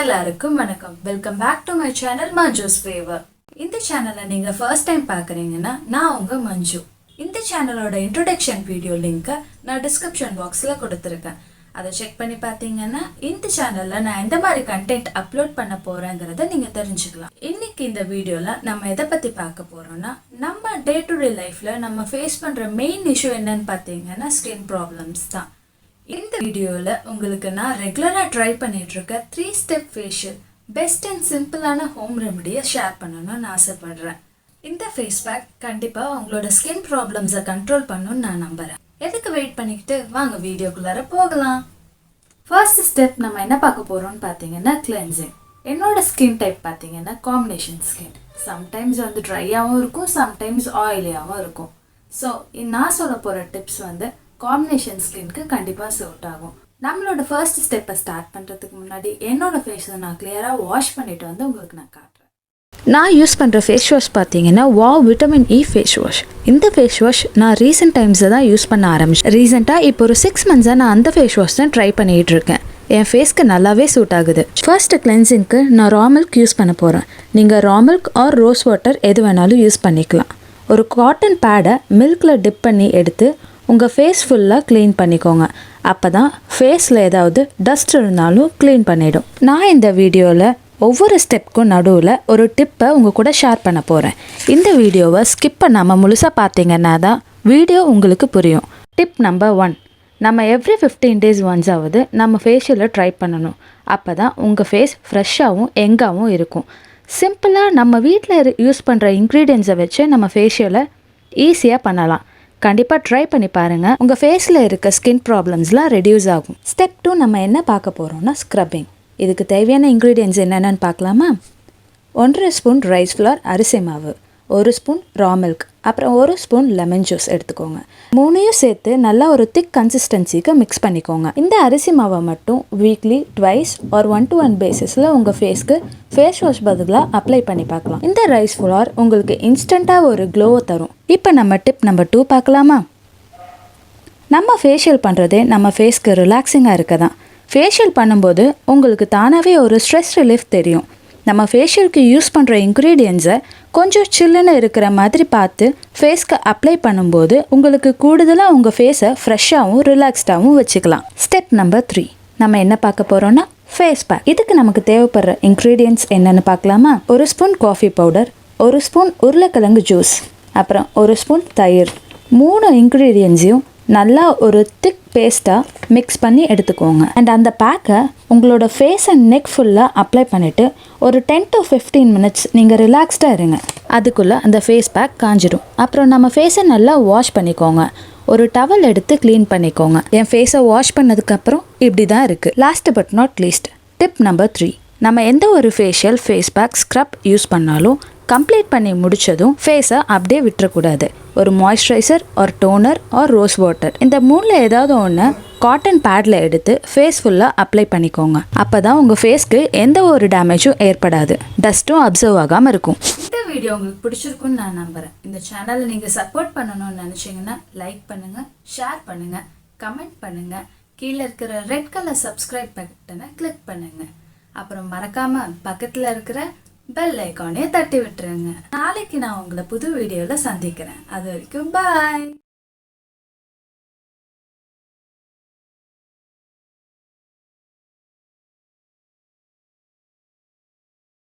எல்லாருக்கும் வணக்கம். Welcome back to my channel manjusfavour. இந்த சேனலை நீங்கள் ஃபர்ஸ்ட் டைம் பார்க்குறீங்கன்னா நான் உங்கள் மஞ்சு. இந்த சேனலோட இன்ட்ரோடக்ஷன் வீடியோ லிங்க்கை நான் டிஸ்கிரிப்ஷன் பாக்ஸில் கொடுத்துருக்கேன். அதை செக் பண்ணி பார்த்தீங்கன்னா இந்த சேனலில் நான் எந்த மாதிரி கண்டென்ட் அப்லோட் பண்ண போகிறேங்கிறத நீங்கள் தெரிஞ்சுக்கலாம். இன்னைக்கு இந்த வீடியோவில் நம்ம எதை பற்றி பார்க்க போகிறோம்னா, நம்ம டே டு டே லைஃப்பில் நம்ம ஃபேஸ் பண்ணுற மெயின் இஷ்யூ என்னன்னு பார்த்தீங்கன்னா ஸ்கின் ப்ராப்ளம்ஸ் தான். இந்த வீடியோவில் உங்களுக்கு நான் ரெகுலராக ட்ரை பண்ணிட்டு இருக்க 3 ஸ்டெப் ஃபேஷியல் பெஸ்ட் அண்ட் சிம்பிளான ஹோம் ரெமடியை ஷேர் பண்ணணும்னு ஆசைப்படுறேன். இந்த ஃபேஸ் பேக் கண்டிப்பாக உங்களோட ஸ்கின் ப்ராப்ளம்ஸை கண்ட்ரோல் பண்ணணும்னு நான் நம்புகிறேன். எதுக்கு வெயிட் பண்ணிக்கிட்டு வாங்க வீடியோக்குள்ளார போகலாம். ஃபர்ஸ்ட் ஸ்டெப் நம்ம என்ன பார்க்க போகிறோம்னு பார்த்தீங்கன்னா கிளென்சிங். என்னோட ஸ்கின் டைப் பார்த்தீங்கன்னா காம்பினேஷன் ஸ்கின். சம்டைம்ஸ் ட்ரையாகவும் இருக்கும், சம்டைம்ஸ் ஆயிலியாகவும் இருக்கும். ஸோ நான் சொல்ல போகிற டிப்ஸ் காம்பினேஷன் ஸ்கின்க்கு கண்டிப்பாக சூட் ஆகும். நம்மளோட ஃபர்ஸ்ட் ஸ்டெப்பை ஸ்டார்ட் பண்ணுறதுக்கு முன்னாடி என்னோட ஃபேஸை நான் கிளியராக வாஷ் பண்ணிவிட்டு உங்களுக்கு நான் காட்டுறேன். நான் யூஸ் பண்ணுற ஃபேஸ் வாஷ் பார்த்தீங்கன்னா விட்டமின் இ ஃபேஸ் வாஷ். இந்த ஃபேஸ் வாஷ் நான் ரீசெண்ட் டைம்ஸில் தான் யூஸ் பண்ண ஆரம்பிச்சேன். ரீசெண்டாக இப்போ ஒரு 6 monthஸாக நான் அந்த ஃபேஸ் வாஷ் தான் ட்ரை பண்ணிகிட்டு இருக்கேன். என் ஃபேஸ்க்கு நல்லாவே சூட் ஆகுது. ஃபர்ஸ்ட் கிளென்சிங்க்கு நான் ரா மில்க் யூஸ் பண்ண போகிறேன். நீங்கள் raw milk or rose water எது வேணாலும் யூஸ் பண்ணிக்கலாம். ஒரு காட்டன் பேடை மில்கில் டிப் பண்ணி எடுத்து உங்கள் ஃபேஸ் ஃபுல்லாக க்ளீன் பண்ணிக்கோங்க. அப்போ தான் ஃபேஸில் ஏதாவது டஸ்ட் இருந்தாலும் க்ளீன் பண்ணிடும். நான் இந்த வீடியோவில் ஒவ்வொரு ஸ்டெப்புக்கும் நடுவில் ஒரு டிப்பை உங்கள் கூட ஷேர் பண்ண போகிறேன். இந்த வீடியோவை ஸ்கிப் பண்ணாமல் முழுசாக பார்த்தீங்கன்னா தான் வீடியோ உங்களுக்கு புரியும். டிப் நம்பர் 1, நம்ம எவ்ரி 15 days ஒன்ஸாவது நம்ம ஃபேஷியலில் ட்ரை பண்ணணும். அப்போ தான் உங்கள் ஃபேஸ் ஃப்ரெஷ்ஷாகவும் யங்காகவும் இருக்கும். சிம்பிளாக நம்ம வீட்டில் யூஸ் பண்ணுற இன்க்ரீடியன்ஸை வச்சு நம்ம ஃபேஷியலை ஈஸியாக பண்ணலாம். கண்டிப்பாக ட்ரை பண்ணி பாருங்கள். உங்கள் ஃபேஸில் இருக்க ஸ்கின் ப்ராப்ளம்ஸ்லாம் ரெடியூஸ் ஆகும். ஸ்டெப் 2 நம்ம என்ன பார்க்க போகிறோம்னா ஸ்க்ரப்பிங். இதுக்கு தேவையான இன்க்ரீடியன்ஸ் என்னென்னு பார்க்கலாமா? 1 ஸ்பூன் ரைஸ் ஃப்ளார் அரிசி மாவு, 1 ஸ்பூன் ரா மில்க், அப்புறம் 1 ஸ்பூன் லெமன் ஜூஸ் எடுத்துக்கோங்க. 3யும் சேர்த்து நல்லா ஒரு திக் கன்சிஸ்டன்சிக்கு மிக்ஸ் பண்ணிக்கோங்க. இந்த அரிசி மாவை மட்டும் வீக்லி ட்வைஸ் ஆர் 1 to 1 பேசிஸில் உங்கள் ஃபேஸ்க்கு ஃபேஸ் வாஷ் பதிலாக அப்ளை பண்ணி பார்க்கலாம். இந்த ரைஸ் ஃப்ளார் உங்களுக்கு இன்ஸ்டண்ட்டாக ஒரு க்ளோவை தரும். இப்போ நம்ம டிப் நம்பர் 2 பார்க்கலாமா? நம்ம ஃபேஷியல் பண்ணுறதே நம்ம ஃபேஸ்க்கு ரிலாக்ஸிங்காக இருக்க தான். ஃபேஷியல் பண்ணும்போது உங்களுக்கு தானாகவே ஒரு ஸ்ட்ரெஸ் ரிலீஃப் தெரியும். நம்ம ஃபேஷியலுக்கு யூஸ் பண்ணுற இன்க்ரீடியன்ஸை கொஞ்சம் சில்லுன்னு இருக்கிற மாதிரி பார்த்து ஃபேஸ்க்கு அப்ளை பண்ணும்போது உங்களுக்கு கூடுதலாக உங்கள் ஃபேஸை ஃப்ரெஷ்ஷாகவும் ரிலாக்ஸ்டாகவும் வச்சுக்கலாம். ஸ்டெப் நம்பர் 3 நம்ம என்ன பார்க்க போகிறோன்னா ஃபேஸ் பேக். இதுக்கு நமக்கு தேவைப்படுற இன்க்ரீடியன்ட்ஸ் என்னென்னு பார்க்கலாமா? 1 ஸ்பூன் காஃபி பவுடர், 1 ஸ்பூன் உருளைக்கிழங்கு ஜூஸ், அப்புறம் 1 ஸ்பூன் தயிர். 3 இன்க்ரீடியன்ஸையும் நல்லா ஒரு திக் பேஸ்ட்டாக மிக்ஸ் பண்ணி எடுத்துக்கோங்க. அண்ட் அந்த பேக்கை உங்களோட ஃபேஸ் அண்ட் நெக் ஃபுல்லாக அப்ளை பண்ணிவிட்டு ஒரு 10 to 15 minutes நீங்கள் ரிலாக்ஸ்டாக இருங்க. அதுக்குள்ளே அந்த ஃபேஸ் பேக் காஞ்சிடும். அப்புறம் நம்ம ஃபேஸை நல்லா வாஷ் பண்ணிக்கோங்க. ஒரு டவல் எடுத்து க்ளீன் பண்ணிக்கோங்க. என் ஃபேஸை வாஷ் பண்ணதுக்கப்புறம் இப்படி தான் இருக்குது. Last but not least, tip number 3. நம்ம எந்த ஒரு facial, face pack, scrub use பண்ணாலும் கம்ப்ளீட் பண்ணி முடித்ததும் ஃபேஸை அப்படியே விட்டுறக்கூடாது. ஒரு moisturiser or toner or rose water, இந்த 3ல் ஏதாவது ஒன்று காட்டன் பேடில் எடுத்து ஃபேஸ் ஃபுல்லாக அப்ளை பண்ணிக்கோங்க. அப்போ தான் உங்கள் ஃபேஸ்க்கு எந்த ஒரு டேமேஜும் ஏற்படாது, டஸ்ட்டும் அப்சர்வ் ஆகாமல் இருக்கும். இந்த வீடியோ உங்களுக்கு பிடிச்சிருக்குன்னு நான் நம்புகிறேன். இந்த சேனலை நீங்கள் சப்போர்ட் பண்ணணும்னு நினச்சிங்கன்னா லைக் பண்ணுங்கள், ஷேர் பண்ணுங்கள், கமெண்ட் பண்ணுங்கள். கீழே இருக்கிற ரெட் கலர் சப்ஸ்கிரைப் பட்டனை கிளிக் பண்ணுங்கள். அப்புறம் மறக்காமல் பக்கத்தில் இருக்கிற பெல் ஐக்கானே தட்டி விட்டுருங்க. நாளைக்கு நான் உங்களை புது வீடியோவில் சந்திக்கிறேன். அது வரைக்கும் பாய்.